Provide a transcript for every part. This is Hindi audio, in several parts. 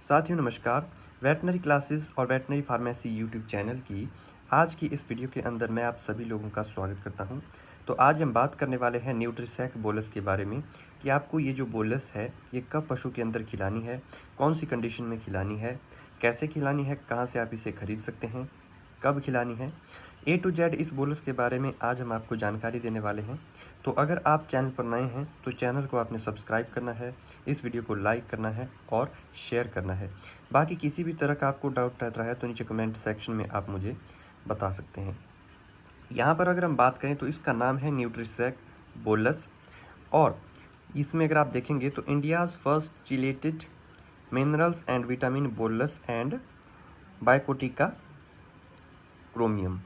साथियों नमस्कार। वेटनरी क्लासेस और वेटनरी फार्मेसी यूट्यूब चैनल की आज की इस वीडियो के अंदर मैं आप सभी लोगों का स्वागत करता हूं। तो आज हम बात करने वाले हैं न्यूट्रिसैक बोलस के बारे में कि आपको ये जो बोलस है ये कब पशु के अंदर खिलानी है, कौन सी कंडीशन में खिलानी है, कैसे खिलानी है, कहाँ से आप इसे खरीद सकते हैं, कब खिलानी है। ए टू जेड इस बोलस के बारे में आज हम आपको जानकारी देने वाले हैं। तो अगर आप चैनल पर नए हैं तो चैनल को आपने सब्सक्राइब करना है, इस वीडियो को लाइक करना है और शेयर करना है। बाकी किसी भी तरह का आपको डाउट रहता है तो नीचे कमेंट सेक्शन में आप मुझे बता सकते हैं। यहाँ पर अगर हम बात करें तो इसका नाम है न्यूट्रिसैक बोलस और इसमें अगर आप देखेंगे तो India's first chelated minerals and vitamin bolus and बायोकोटिका क्रोमियम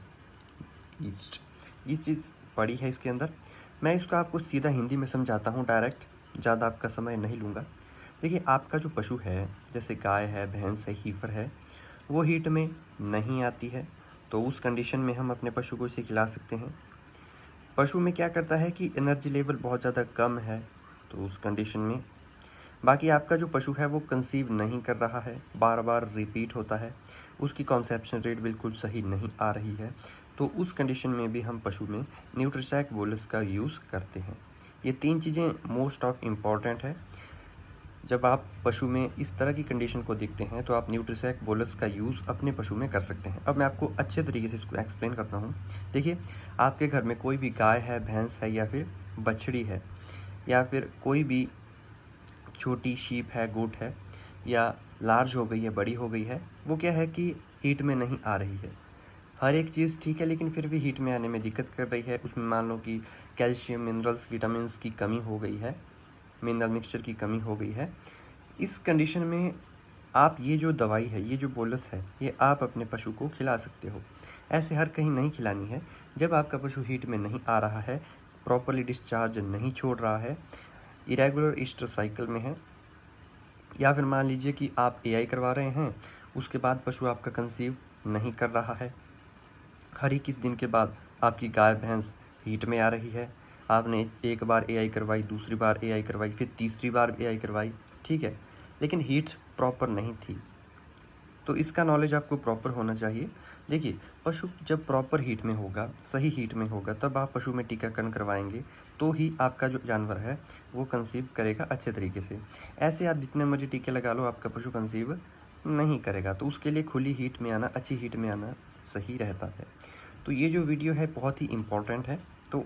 ईस्ट, ये चीज़ पड़ी है इसके अंदर। मैं इसको आपको सीधा हिंदी में समझाता हूँ डायरेक्ट, ज़्यादा आपका समय नहीं लूँगा। देखिए, आपका जो पशु है जैसे गाय है, भैंस है, हीफर है, वो हीट में नहीं आती है तो उस कंडीशन में हम अपने पशु को इसे खिला सकते हैं। पशु में क्या करता है कि एनर्जी लेवल बहुत ज़्यादा कम है तो उस कंडीशन में। बाकी आपका जो पशु है वो कंसीव नहीं कर रहा है, बार बार रिपीट होता है, उसकी कॉन्सेप्शन रेट बिल्कुल सही नहीं आ रही है, तो उस कंडीशन में भी हम पशु में न्यूट्रिसैक बोलस का यूज़ करते हैं। ये 3 चीज़ें मोस्ट ऑफ इम्पॉर्टेंट है। जब आप पशु में इस तरह की कंडीशन को देखते हैं तो आप न्यूट्रिसैक बोलस का यूज़ अपने पशु में कर सकते हैं। अब मैं आपको अच्छे तरीके से इसको एक्सप्लेन करता हूँ। देखिए, आपके घर में कोई भी गाय है, भैंस है या फिर बछड़ी है या फिर कोई भी छोटी शीप है, गोट है या लार्ज हो गई है, बड़ी हो गई है, वो क्या है कि हीट में नहीं आ रही है। हर एक चीज़ ठीक है लेकिन फिर भी हीट में आने में दिक्कत कर रही है। उसमें मान लो कि कैल्शियम, मिनरल्स, विटामिन्स की कमी हो गई है, मिनरल मिक्सचर की कमी हो गई है। इस कंडीशन में आप ये जो दवाई है, ये जो बोलस है, ये आप अपने पशु को खिला सकते हो। ऐसे हर कहीं नहीं खिलानी है। जब आपका पशु हीट में नहीं आ रहा है, प्रॉपरली डिस्चार्ज नहीं छोड़ रहा है, इरेगुलर ईस्टर साइकिल में है, या फिर मान लीजिए कि आप एआई करवा रहे हैं, उसके बाद पशु आपका कंसीव नहीं कर रहा है, हर 21 दिन के बाद आपकी गाय भैंस हीट में आ रही है, आपने एक बार एआई करवाई, दूसरी बार एआई करवाई, फिर तीसरी बार एआई करवाई, ठीक है, लेकिन हीट प्रॉपर नहीं थी, तो इसका नॉलेज आपको प्रॉपर होना चाहिए। देखिए, पशु जब प्रॉपर हीट में होगा, सही हीट में होगा, तब आप पशु में टीकाकरण करवाएंगे तो ही आपका जो जानवर है वो कंसीव करेगा अच्छे तरीके से। ऐसे आप जितने मर्जी टीके लगा लो, आपका पशु कंसीव नहीं करेगा। तो उसके लिए खुली हीट में आना, अच्छी हीट में आना सही रहता है। तो ये जो वीडियो है बहुत ही इम्पोर्टेंट है, तो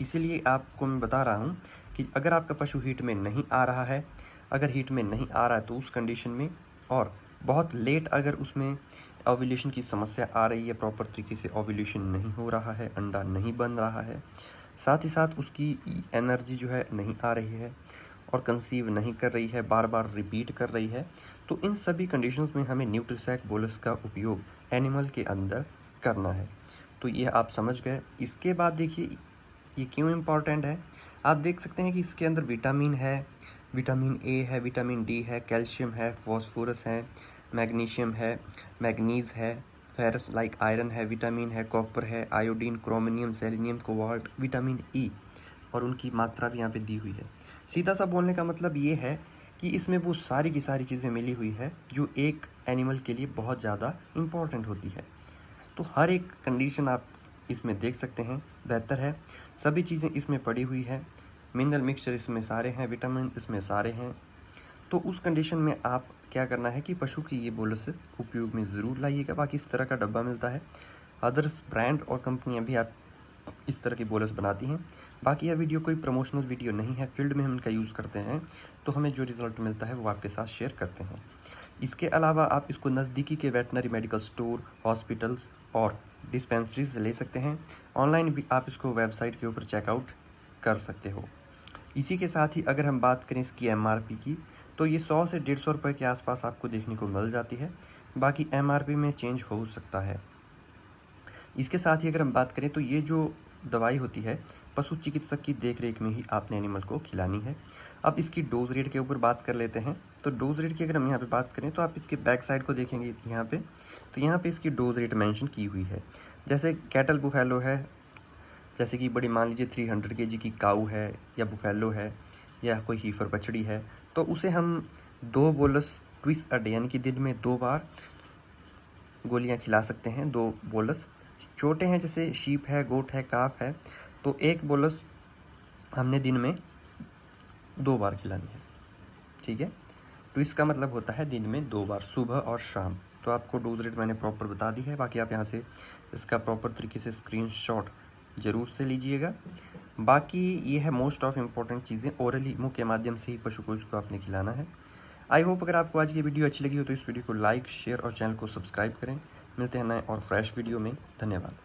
इसीलिए आपको मैं बता रहा हूँ कि अगर आपका पशु हीट में नहीं आ रहा है, अगर हीट में नहीं आ रहा है तो उस कंडीशन में, और बहुत लेट अगर उसमें ओव्यूलेशन की समस्या आ रही है, प्रॉपर तरीके से ओव्यूलेशन नहीं हो रहा है, अंडा नहीं बन रहा है, साथ ही साथ उसकी एनर्जी जो है नहीं आ रही है और कंसीव नहीं कर रही है, बार बार रिपीट कर रही है, तो इन सभी कंडीशंस में हमें न्यूट्रिसैक बोलस का उपयोग एनिमल के अंदर करना है। तो ये आप समझ गए। इसके बाद देखिए ये क्यों इम्पॉर्टेंट है। आप देख सकते हैं कि इसके अंदर विटामिन है, विटामिन ए है, विटामिन डी है, कैल्शियम है, फॉस्फोरस है, मैग्नीशियम है, मैग्नीज़ है, फेरस लाइक आयरन है, विटामिन है, कॉपर है, iodine, chromium, selenium, cobalt, vitamin E, और उनकी मात्रा भी यहाँ पे दी हुई है। सीधा सा बोलने का मतलब ये है कि इसमें वो सारी की सारी चीज़ें मिली हुई है जो एक एनिमल के लिए बहुत ज़्यादा इम्पॉर्टेंट होती है। तो हर एक कंडीशन आप इसमें देख सकते हैं, बेहतर है, सभी चीज़ें इसमें पड़ी हुई है, मिनरल मिक्सचर इसमें सारे हैं, विटामिन इसमें सारे हैं। तो उस कंडीशन में आप क्या करना है कि पशु की ये बोलस उपयोग में ज़रूर लाइएगा। बाकी इस तरह का डब्बा मिलता है, अदर्स ब्रांड और कंपनियां भी आप इस तरह की बोलस बनाती हैं। बाकी यह वीडियो कोई प्रमोशनल वीडियो नहीं है, फील्ड में हम इनका यूज़ करते हैं तो हमें जो रिज़ल्ट मिलता है वो आपके साथ शेयर करते हैं। इसके अलावा आप इसको नज़दीकी के वेटनरी मेडिकल स्टोर, हॉस्पिटल्स और डिस्पेंसरीज से ले सकते हैं। ऑनलाइन भी आप इसको वेबसाइट के ऊपर चेकआउट कर सकते हो। इसी के साथ ही अगर हम बात करें इसकी एमआरपी की, तो ये 100 से 150 रुपये के आसपास आपको देखने को मिल जाती है। बाकी एमआरपी में चेंज हो सकता है। इसके साथ ही अगर हम बात करें तो ये जो दवाई होती है पशु चिकित्सक की देखरेख में ही आपने एनिमल को खिलानी है। अब इसकी डोज रेट के ऊपर बात कर लेते हैं। तो डोज रेट की अगर हम यहाँ पे बात करें तो आप इसके बैक साइड को देखेंगे यहाँ पे, तो यहाँ पे इसकी डोज रेट मेंशन की हुई है। जैसे कैटल बुफेलो है, जैसे कि बड़ी मान लीजिए 300 kg की काऊ है या बुफेलो है या कोई हीफर बछड़ी है, तो उसे हम 2 बोलस ट्विस अ डे, यानी कि दिन में 2 बार गोलियां खिला सकते हैं 2 बोलस। छोटे हैं जैसे शीप है, गोट है, काफ है, तो 1 बोलस हमने दिन में 2 बार खिलानी है। ठीक है, तो इसका मतलब होता है दिन में 2 बार, सुबह और शाम। तो आपको डोज रेट मैंने प्रॉपर बता दी है, बाकी आप यहाँ से इसका प्रॉपर तरीके से स्क्रीनशॉट ज़रूर से लीजिएगा। बाकी ये है मोस्ट ऑफ इम्पॉर्टेंट चीज़ें, ओरली मुंह के माध्यम से ही पशु को इसको आपने खिलाना है। आई होप अगर आपको आज की वीडियो अच्छी लगी हो तो इस वीडियो को लाइक, शेयर और चैनल को सब्सक्राइब करें। मिलते हैं नए और फ्रेश वीडियो में। धन्यवाद।